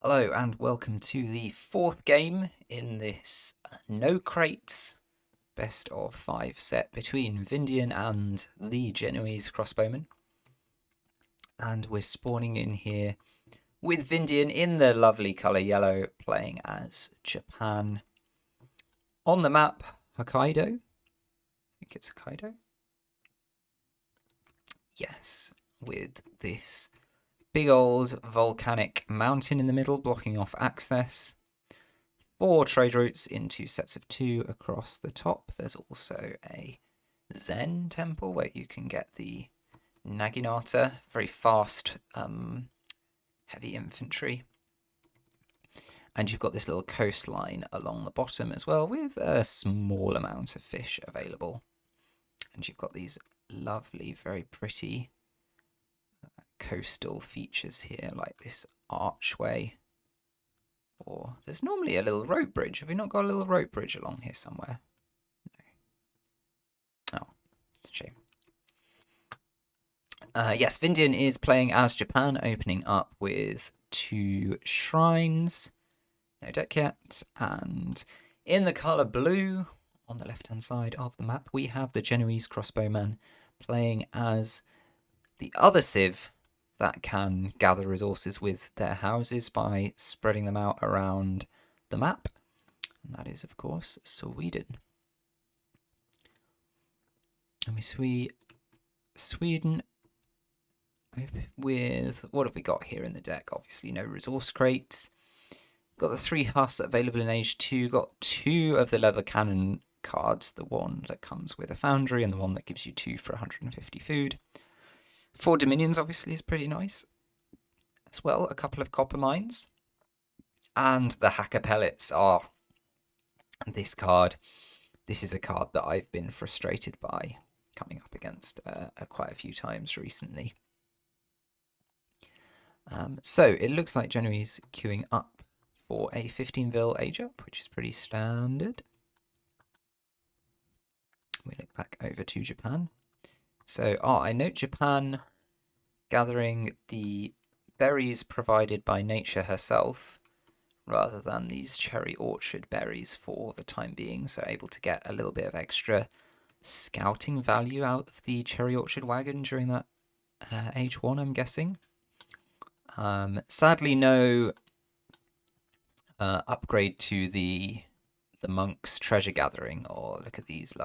Hello and welcome to the fourth game in this no crates best of 5 set between Vindian and the Genoese crossbowman. And we're spawning in here with Vindian in the lovely colour yellow, playing as Japan. On the map, Hokkaido. I think it's Hokkaido. Yes, with this big old volcanic mountain in the middle blocking off access. 4 trade routes in 2 sets of 2 across the top. There's also a Zen temple where you can get the Naginata, very fast heavy infantry. And you've got this little coastline along the bottom as well with a small amount of fish available. And you've got these lovely, very pretty coastal features here, like this archway. Or there's normally a little rope bridge. Have we not got a little rope bridge along here somewhere? No. Oh, it's a shame. Yes, Vindian is playing as Japan, opening up with 2 shrines. No deck yet. And in the colour blue, on the left-hand side of the map, we have the Genoese crossbowman playing as the other civ that can gather resources with their houses by spreading them out around the map. And that is, of course, Sweden. And we see Sweden with, what have we got here in the deck? Obviously no resource crates. Got the 3 husks available in Age 2. Got 2 of the leather cannon cards. The one that comes with a foundry and the one that gives you 2 for 150 food. 4 dominions obviously is pretty nice. As well, a couple of copper mines. And the hacker pellets are this card. This is a card that I've been frustrated by coming up against quite a few times recently. So it looks like Genoese queuing up for a 15-vil age up, which is pretty standard. We look back over to Japan. So, I note Japan gathering the berries provided by nature herself, rather than these cherry orchard berries for the time being, so able to get a little bit of extra scouting value out of the cherry orchard wagon during that Age 1, I'm guessing. Sadly, no upgrade to the monk's treasure gathering. Oh, look at these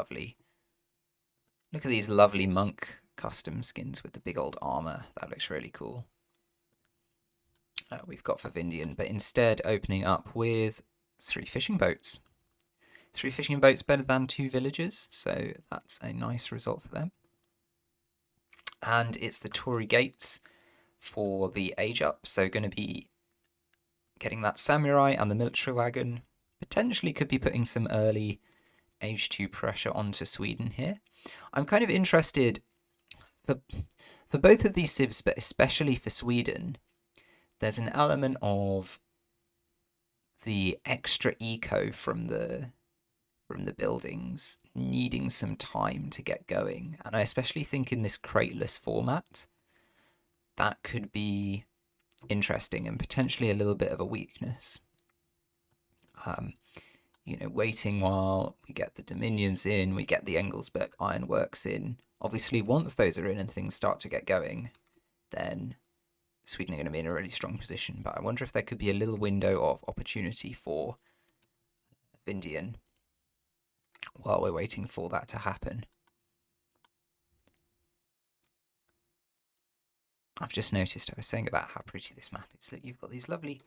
lovely monk custom skins with the big old armor. That looks really cool. We've got for Vindian, but instead opening up with 3 fishing boats. 3 fishing boats better than 2 villagers, so that's a nice result for them. And it's the Torii gates for the age up, so going to be getting that samurai and the military wagon. Potentially could be putting some early Age 2 pressure onto Sweden here. I'm kind of interested for both of these civs, but especially for Sweden. There's an element of the extra eco from the buildings needing some time to get going, and I especially think in this crateless format that could be interesting and potentially a little bit of a weakness. Waiting while we get the Dominions in, we get the Engelsberg Ironworks in. Obviously, once those are in and things start to get going, then Sweden are going to be in a really strong position. But I wonder if there could be a little window of opportunity for Vindian while we're waiting for that to happen. I've just noticed, I was saying about how pretty this map is. Look, you've got these lovely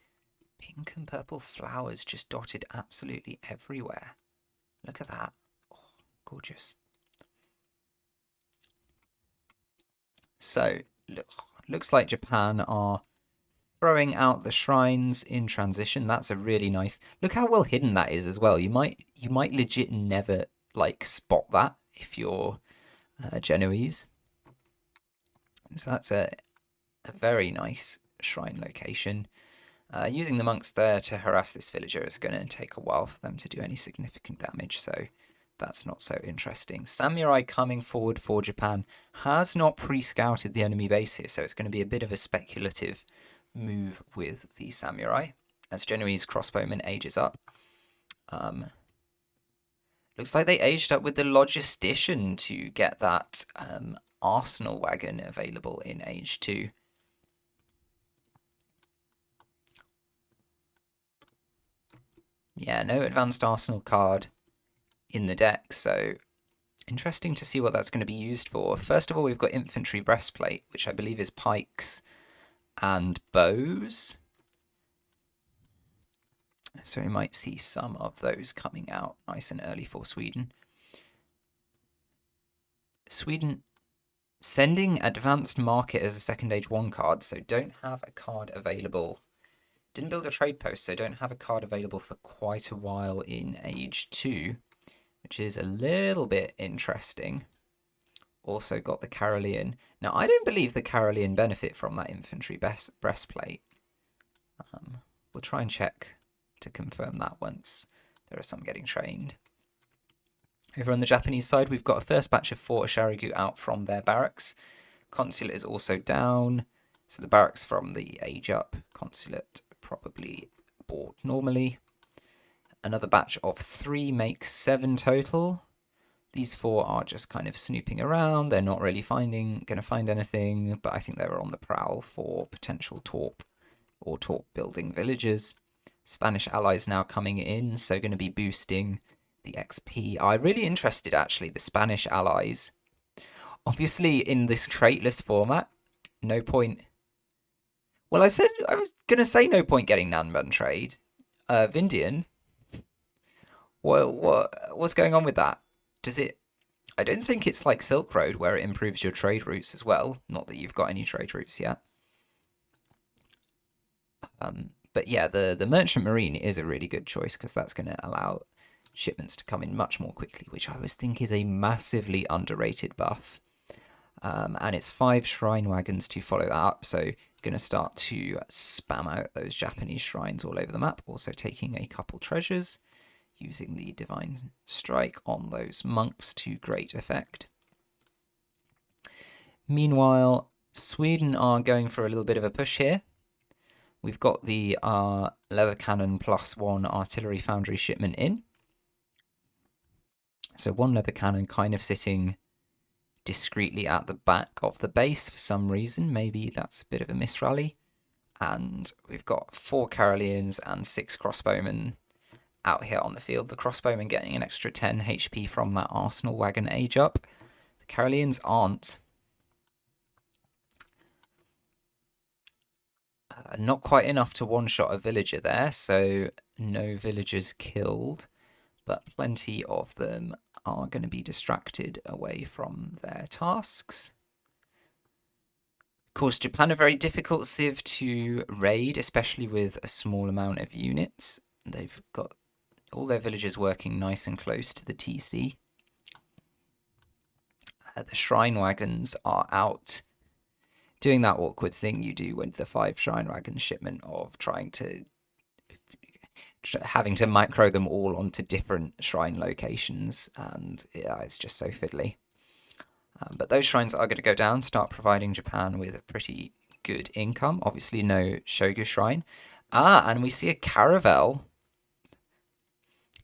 pink and purple flowers just dotted absolutely everywhere. Look at that. Oh, gorgeous. So, looks like Japan are throwing out the shrines in transition. That's a really nice... Look how well hidden that is as well. You might legit never, spot that if you're Genoese. So that's a very nice shrine location. Using the monks there to harass this villager is going to take a while for them to do any significant damage, so that's not so interesting. Samurai coming forward for Japan has not pre-scouted the enemy base here, so it's going to be a bit of a speculative move with the samurai. as Genoese crossbowman ages up. Looks like they aged up with the logistician to get that arsenal wagon available in age 2. Yeah, no advanced arsenal card in the deck, so interesting to see what that's going to be used for. First of all, we've got infantry breastplate, which I believe is pikes and bows. So we might see some of those coming out nice and early for Sweden. Sweden sending advanced market as a second age 1 card, so don't have a card available. Didn't build a trade post, so don't have a card available for quite a while in age 2, which is a little bit interesting. Also got the Carolean. Now, I don't believe the Carolean benefit from that infantry breastplate. We'll try and check to confirm that once there are some getting trained. Over on the Japanese side, we've got a first batch of 4 Asharigu out from their barracks. Consulate is also down. So the barracks from the age up. Consulate probably bought normally. Another batch of 3 makes 7 total. These 4 are just kind of snooping around. They're not really going to find anything, but I think they were on the prowl for potential Torp or Torp building villages. Spanish allies now coming in, so going to be boosting the XP. I'm really interested, actually, the Spanish allies. Obviously, in this traitless format, no point. Well, I was going to say no point getting Nanban trade. Vindian. What's going on with that? Does it... I don't think it's like Silk Road, where it improves your trade routes as well. Not that you've got any trade routes yet. But yeah, the Merchant Marine is a really good choice, because that's going to allow shipments to come in much more quickly, which I always think is a massively underrated buff. And it's 5 shrine wagons to follow that up, so going to start to spam out those Japanese shrines all over the map. Also taking a couple treasures, using the Divine Strike on those monks to great effect. Meanwhile, Sweden are going for a little bit of a push here. We've got the leather cannon +1 artillery foundry shipment in. So 1 leather cannon kind of sitting discreetly at the back of the base for some reason. Maybe that's a bit of a misrally. And we've got 4 Caroleans and 6 crossbowmen out here on the field. The crossbowmen getting an extra 10 HP from that arsenal wagon age up. The Caroleans aren't. Not quite enough to one-shot a villager there, so no villagers killed. But plenty of them are going to be distracted away from their tasks. Of course, Japan a very difficult civ to raid, especially with a small amount of units. They've got all their villagers working nice and close to the TC. The shrine wagons are out doing that awkward thing you do with the 5 shrine wagon shipment of having to micro them all onto different shrine locations, and yeah, it's just so fiddly. But those shrines are going to go down, start providing Japan with a pretty good income. Obviously no Shogu shrine. And we see a caravel.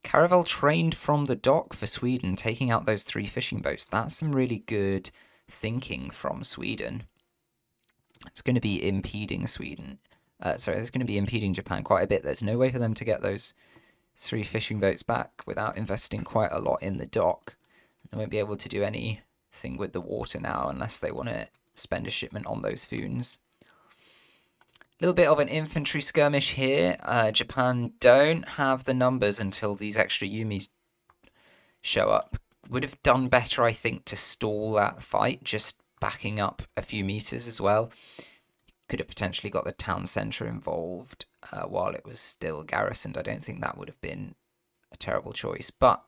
Caravel trained from the dock for Sweden, taking out those 3 fishing boats. That's some really good thinking from Sweden. It's going to be impeding it's going to be impeding Japan quite a bit. There's no way for them to get those 3 fishing boats back without investing quite a lot in the dock. They won't be able to do anything with the water now unless they want to spend a shipment on those foons. A little bit of an infantry skirmish here. Japan don't have the numbers until these extra Yumi show up. Would have done better, I think, to stall that fight, just backing up a few meters as well. Could have potentially got the town centre involved while it was still garrisoned. I don't think that would have been a terrible choice. But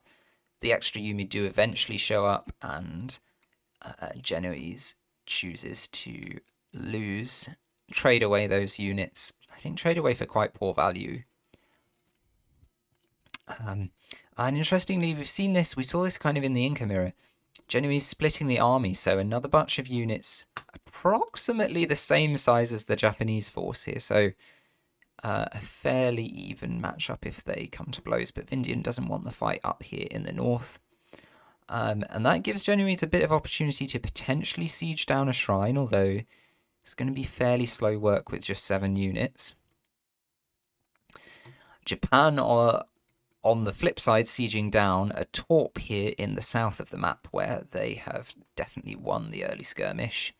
the extra Yumi do eventually show up, and Genoese chooses to trade away those units. I think trade away for quite poor value. And interestingly, we saw this kind of in the Inca mirror. Genoese splitting the army, so another bunch of units approximately the same size as the Japanese force here. So a fairly even matchup if they come to blows, but Vindian doesn't want the fight up here in the north. And that gives Genoese a bit of opportunity to potentially siege down a shrine, although it's going to be fairly slow work with just 7 units. Japan are, on the flip side, sieging down a Torp here in the south of the map, where they have definitely won the early skirmish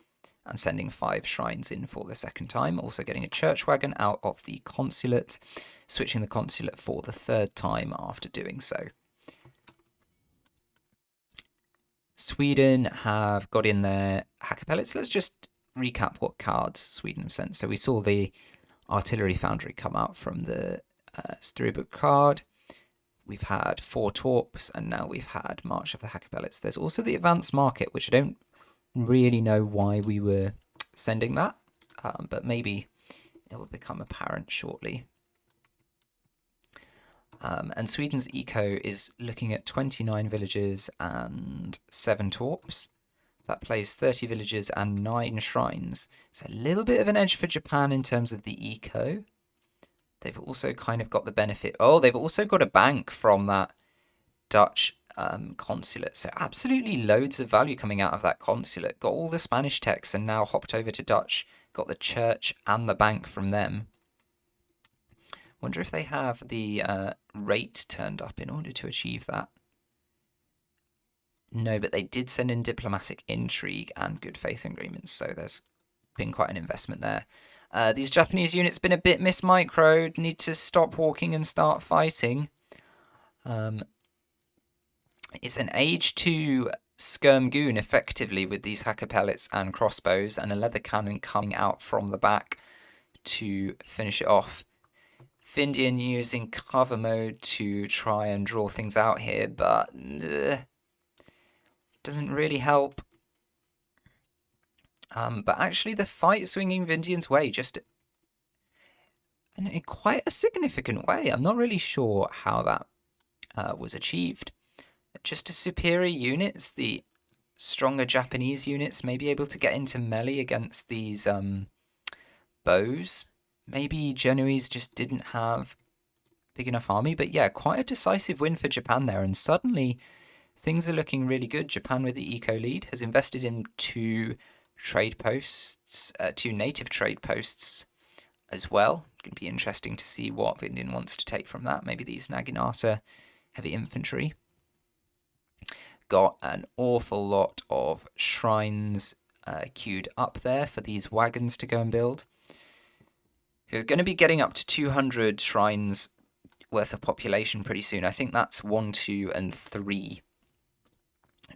and sending 5 shrines in for the second time. Also getting a church wagon out of the consulate, switching the consulate for the 3rd time after doing so. Sweden have got in their hacker pellets. Let's just recap what cards Sweden have sent. So we saw the artillery foundry come out from the storybook card. We've had 4 Torps, and now we've had March of the Hacker Pellets. There's also the Advanced Market, which I don't really know why we were sending that, but maybe it will become apparent shortly. And Sweden's eco is looking at 29 villages and 7 Torps. That plays 30 villages and 9 shrines. It's a little bit of an edge for Japan in terms of the eco. They've also kind of got the benefit. Oh, they've also got a bank from that Dutch consulate. So absolutely loads of value coming out of that consulate. Got all the Spanish techs and now hopped over to Dutch. Got the church and the bank from them. Wonder if they have the rate turned up in order to achieve that. No, but they did send in diplomatic intrigue and good faith agreements. So there's been quite an investment there. These Japanese units been a bit mismicroed, need to stop walking and start fighting. It's an age 2 skirmgoon effectively with these hacker pellets and crossbows and a leather cannon coming out from the back to finish it off. Vindian using cover mode to try and draw things out here, but doesn't really help. But actually the fight swinging Vindian's way just in quite a significant way. I'm not really sure how that was achieved. Just as superior units, the stronger Japanese units may be able to get into melee against these bows. Maybe Genoese just didn't have a big enough army, but yeah, quite a decisive win for Japan there, and suddenly things are looking really good. Japan with the eco lead has invested in 2 trade posts, 2 native trade posts as well. It's going to be interesting to see what Vindian wants to take from that. Maybe these Naginata heavy infantry. Got an awful lot of shrines queued up there for these wagons to go and build. You're going to be getting up to 200 shrines worth of population pretty soon. I think that's 1, 2, and 3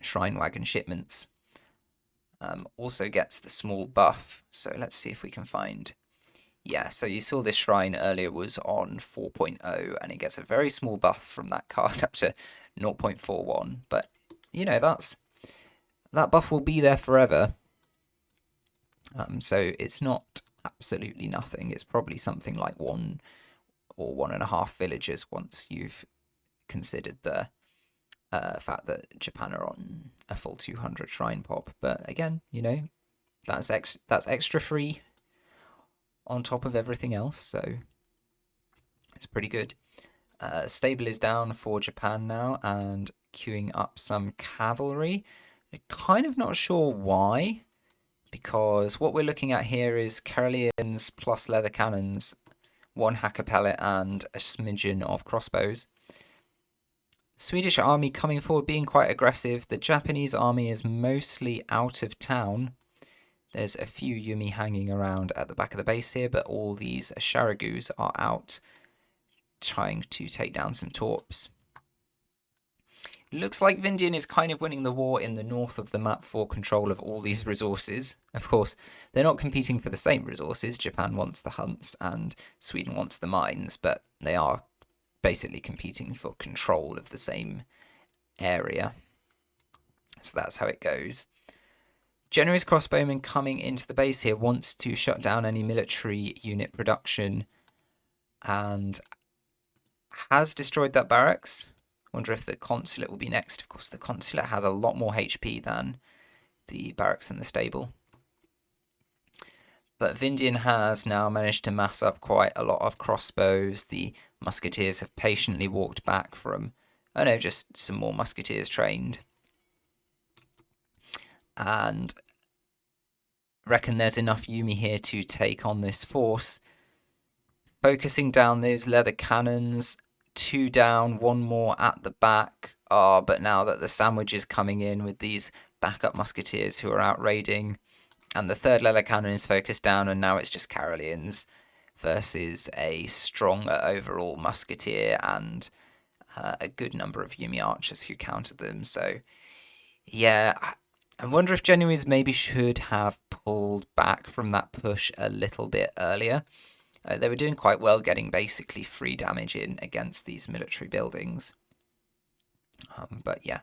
shrine wagon shipments. Also gets the small buff. So let's see if we can find... Yeah, so you saw this shrine earlier was on 4.0, and it gets a very small buff from that card up to 0.41. But, you know, that buff will be there forever. So it's not absolutely nothing. It's probably something like 1 or 1.5 villages once you've considered the fact that Japan are on a full 200 shrine pop. But again, you know, that's extra free on top of everything else, so it's pretty good. Stable is down for Japan now and queuing up some cavalry. I'm kind of not sure why, because what we're looking at here is Karelians plus leather cannons, 1 hacker pellet and a smidgen of crossbows. Swedish army coming forward being quite aggressive. The Japanese army is mostly out of town. There's a few Yumi hanging around at the back of the base here, but all these Sharagus are out trying to take down some Torps. Looks like Vindian is kind of winning the war in the north of the map for control of all these resources. Of course, they're not competing for the same resources. Japan wants the hunts and Sweden wants the mines, but they are basically competing for control of the same area. So that's how it goes. Genoese crossbowman coming into the base here wants to shut down any military unit production and has destroyed that barracks. Wonder if the consulate will be next. Of course, the consulate has a lot more HP than the barracks and the stable. But Vindian has now managed to mass up quite a lot of crossbows. The musketeers have patiently walked back from, oh no, just some more musketeers trained. And reckon there's enough Yumi here to take on this force. Focusing down those leather cannons. 2 down, 1 more at the back. But now that the sandwich is coming in with these backup musketeers who are out raiding, and the 3rd leather cannon is focused down, and now it's just Caroleans versus a stronger overall musketeer and a good number of Yumi archers who counter them. So, yeah, I wonder if Genoese maybe should have pulled back from that push a little bit earlier. They were doing quite well getting basically free damage in against these military buildings. But yeah,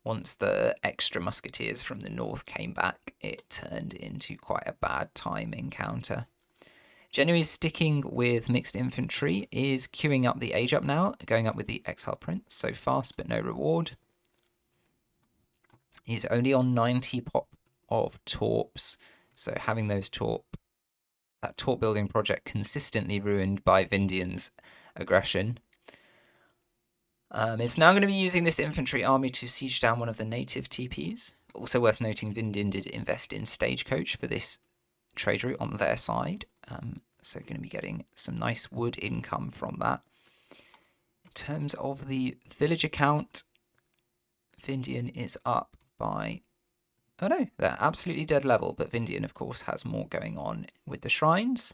once the extra musketeers from the north came back, it turned into quite a bad time encounter. Genoese sticking with mixed infantry is queuing up the age up now, going up with the Exile Prince, so fast but no reward. He's only on 90 pop of Torps, so having those that Torp building project consistently ruined by Vindian's aggression. It's now going to be using this infantry army to siege down one of the native TPs. Also worth noting, Vindian did invest in Stagecoach for this trade route on their side. So going to be getting some nice wood income from that. In terms of the villager count, Vindian is up by... Oh no, they're absolutely dead level, but Vindian, of course, has more going on with the shrines.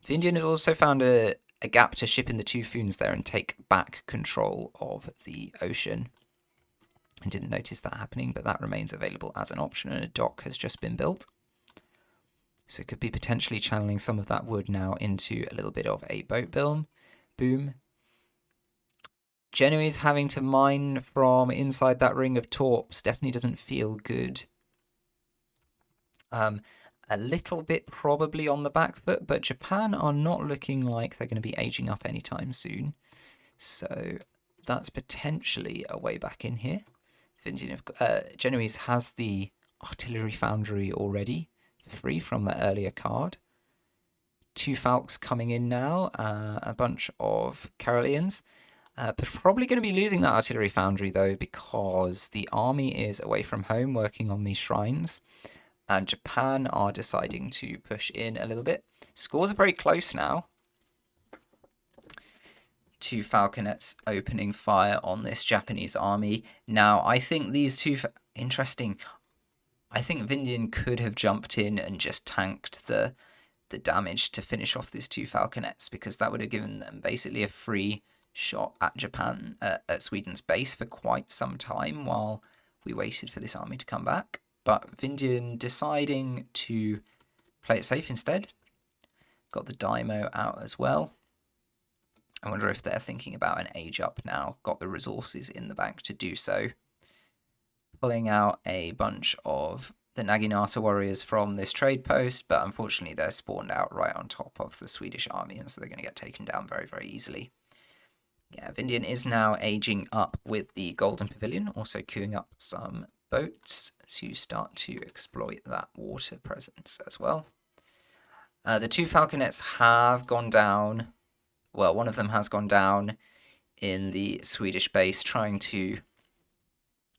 Vindian has also found a gap to ship in the 2 Foons there and take back control of the ocean. I didn't notice that happening, but that remains available as an option, and a dock has just been built. So it could be potentially channeling some of that wood now into a little bit of a boat boom. Genoese having to mine from inside that ring of Torps definitely doesn't feel good. A little bit probably on the back foot, but Japan are not looking like they're going to be aging up anytime soon. So that's potentially a way back in here. Genoese has the artillery foundry already, 3 from the earlier card. 2 Falcons coming in now, a bunch of Caroleans. But probably going to be losing that artillery foundry though, because the army is away from home working on these shrines, and Japan are deciding to push in a little bit. Scores are very close now. 2 Falconets opening fire on this Japanese army. Now, I think these 2... Interesting. I think Vindian could have jumped in and just tanked the damage to finish off these 2 Falconets, because that would have given them basically a free shot at Japan, at Sweden's base for quite some time while we waited for this army to come back. But Vindian deciding to play it safe instead. Got the Daimo out as well. I wonder if they're thinking about an age up now. Got the resources in the bank to do so. Pulling out a bunch of the Naginata warriors from this trade post, but unfortunately they're spawned out right on top of the Swedish army, and so they're going to get taken down very, very easily. Yeah, Vindian is now aging up with the Golden Pavilion, also queuing up some boats to start to exploit that water presence as well. The 2 Falconets have gone down. Well, one of them has gone down in the Swedish base,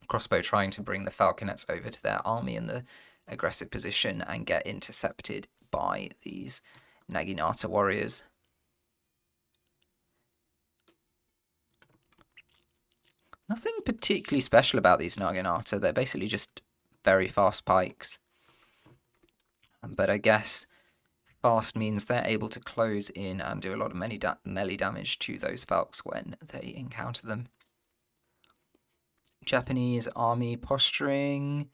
Crossbow trying to bring the Falconets over to their army in the aggressive position and get intercepted by these Naginata warriors. Nothing particularly special about these Naginata. They're basically just very fast pikes. But I guess fast means they're able to close in and do a lot of melee damage to those Falcons when they encounter them. Japanese army posturing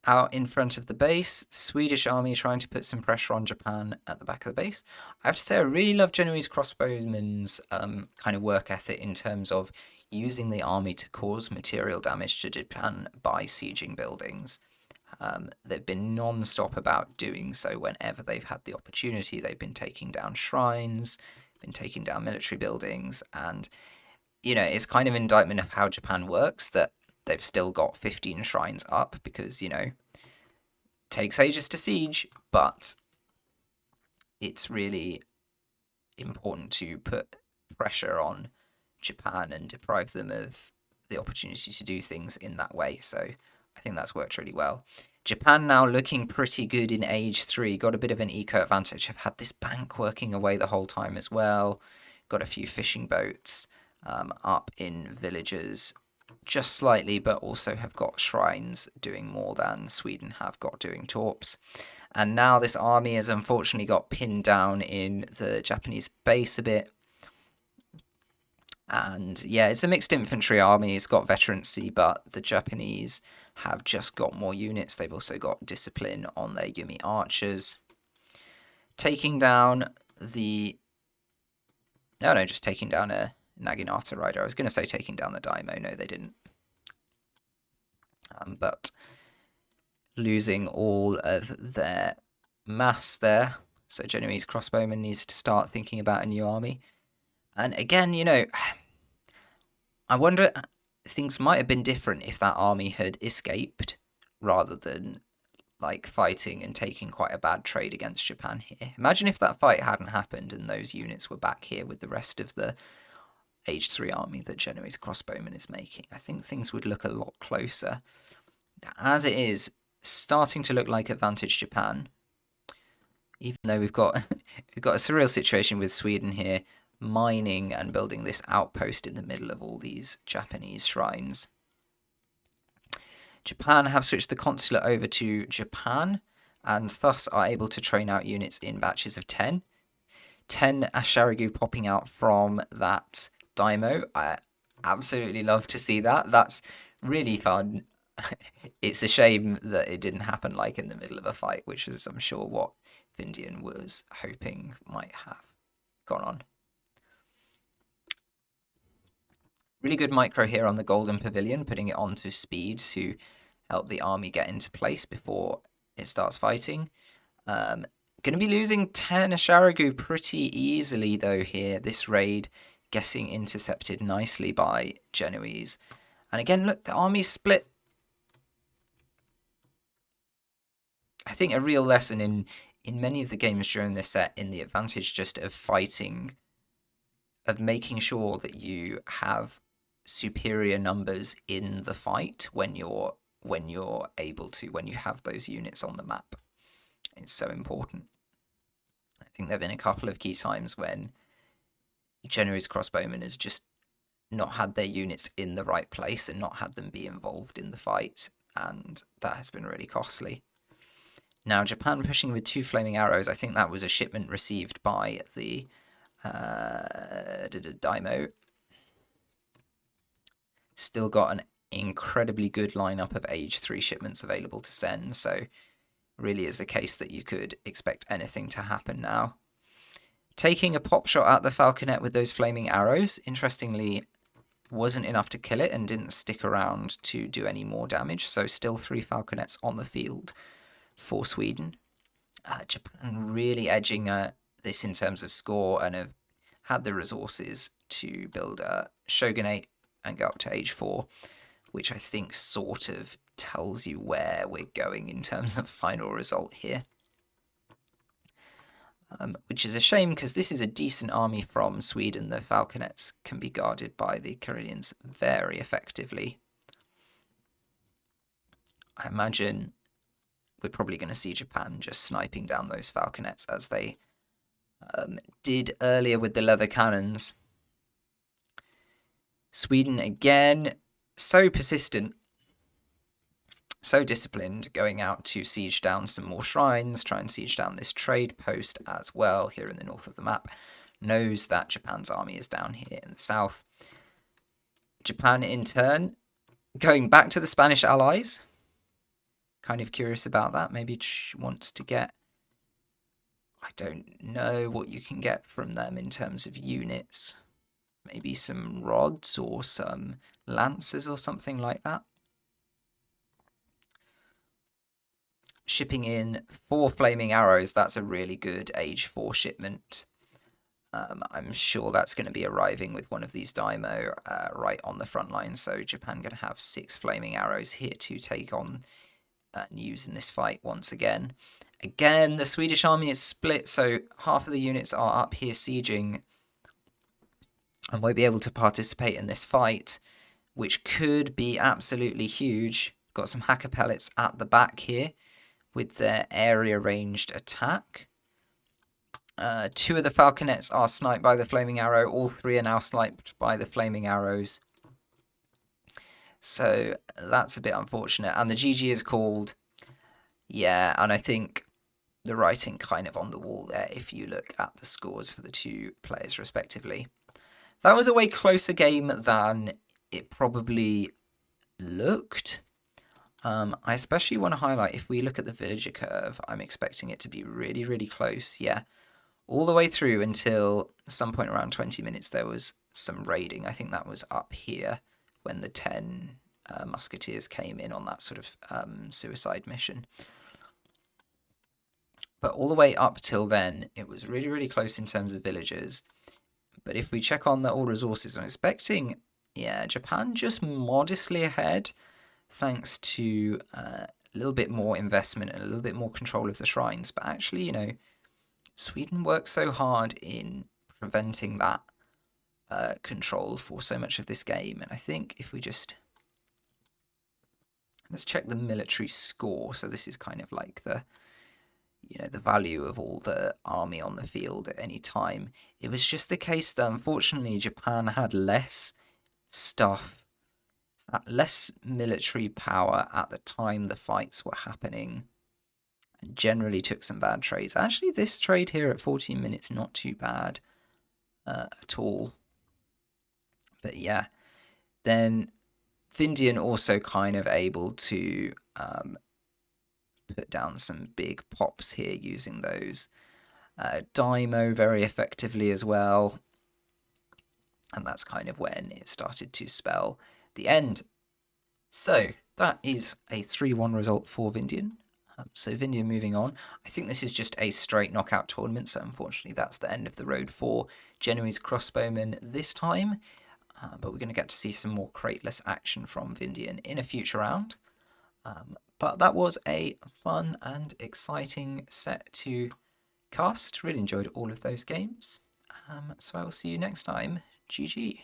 out in front of the base. Swedish army trying to put some pressure on Japan at the back of the base. I have to say I really love Genoese crossbowmen's kind of work ethic in terms of using the army to cause material damage to Japan by sieging buildings. They've been non-stop about doing so whenever they've had the opportunity. They've been taking down shrines, been taking down military buildings, and it's kind of an indictment of how Japan works that they've still got 15 shrines up because, takes ages to siege, but it's really important to put pressure on Japan and deprive them of the opportunity to do things in that way. So I think that's worked really well. Japan now looking pretty good in age 3. Got a bit of an eco advantage. Have had this bank working away the whole time as well. Got a few fishing boats up in villages just slightly, but also have got shrines doing more than Sweden have got doing torps. And now this army has unfortunately got pinned down in the Japanese base a bit. And yeah, it's a mixed infantry army. It's got veterancy, but the Japanese have just got more units. They've also got discipline on their Yumi archers. Taking down the... No, just taking down a Naginata rider. I was going to say taking down the Daimo. No, they didn't. But losing all of their mass there. So Genoese crossbowman needs to start thinking about a new army. And again, you know, I wonder, things might have been different if that army had escaped rather than like fighting and taking quite a bad trade against Japan here. Imagine if that fight hadn't happened and those units were back here with the rest of the age 3 army that Genoese crossbowman is making. I think things would look a lot closer. As it is, starting to look like advantage Japan, even though we've got a surreal situation with Sweden here, mining and building this outpost in the middle of all these Japanese shrines. Japan have switched the consulate over to Japan and thus are able to train out units in batches of 10. 10 Asharigu popping out from that Daimo. I absolutely love to see that. That's really fun. It's a shame that it didn't happen like in the middle of a fight, which is, I'm sure, what Vindian was hoping might have gone on. Really good micro here on the Golden Pavilion, putting it onto speed to help the army get into place before it starts fighting. Going to be losing 10 Asharigu pretty easily, though, here. This raid getting intercepted nicely by Genoese. And again, look, the army's split. I think a real lesson in many of the games during this set in the advantage just of fighting, of making sure that you have superior numbers in the fight when you're able to, when you have those units on the map. It's so important. I think there have been a couple of key times when Genoese crossbowmen has just not had their units in the right place and not had them be involved in the fight, and that has been really costly. Now, Japan pushing with 2 flaming arrows. I think that was a shipment received by the Daimo. Still got an incredibly good lineup of age 3 shipments available to send, so really is the case that you could expect anything to happen now. Taking a pop shot at the falconet with those flaming arrows, interestingly, wasn't enough to kill it and didn't stick around to do any more damage, so still 3 falconets on the field for Sweden. Japan really edging this in terms of score and have had the resources to build a shogunate and go up to age 4, which I think sort of tells you where we're going in terms of final result here. Which is a shame because this is a decent army from Sweden. The falconets can be guarded by the Karelians very effectively. I imagine we're probably going to see Japan just sniping down those falconets as they did earlier with the leather cannons. Sweden again, so persistent, so disciplined, going out to siege down some more shrines, try and siege down this trade post as well here in the north of the map. Knows that Japan's army is down here in the south. Japan in turn going back to the Spanish allies. Kind of curious about that. Maybe wants to get, I don't know what you can get from them in terms of units. Maybe some rods or some lances or something like that. Shipping in 4 flaming arrows. That's a really good age 4 shipment. I'm sure that's going to be arriving with one of these Daimo right on the front line. So Japan going to have 6 flaming arrows here to take on and use in this fight once again. Again, the Swedish army is split, so half of the units are up here sieging and won't be able to participate in this fight, which could be absolutely huge. Got some hacker pellets at the back here with their area ranged attack. 2 of the falconets are sniped by the flaming arrow. All 3 are now sniped by the flaming arrows. So that's a bit unfortunate. And the GG is called. Yeah, and I think the writing kind of on the wall there if you look at the scores for the 2 players respectively. That was a way closer game than it probably looked. I especially want to highlight, if we look at the villager curve, I'm expecting it to be really, really close. Yeah, all the way through until some point around 20 minutes there was some raiding. I think that was up here when the 10 musketeers came in on that sort of suicide mission. But all the way up till then, it was really, really close in terms of villagers. But if we check on the all resources, I'm expecting, yeah, Japan just modestly ahead, thanks to a little bit more investment and a little bit more control of the shrines. But actually, you know, Sweden works so hard in preventing that control for so much of this game. And I think if we just... let's check the military score. So this is kind of like the... you know, the value of all the army on the field at any time. It was just the case that unfortunately Japan had less stuff, less military power at the time the fights were happening, and generally took some bad trades. Actually, this trade here at 14 minutes, not too bad at all. But yeah, then Vindian also kind of able to put down some big pops here using those. Dymo very effectively as well. And that's kind of when it started to spell the end. So that is a 3-1 result for Vindian. So Vindian moving on. I think this is just a straight knockout tournament, so unfortunately that's the end of the road for Genoese Crossbowmen this time. But we're going to get to see some more crateless action from Vindian in a future round. But that was a fun and exciting set to cast. Really enjoyed all of those games. So I will see you next time. GG.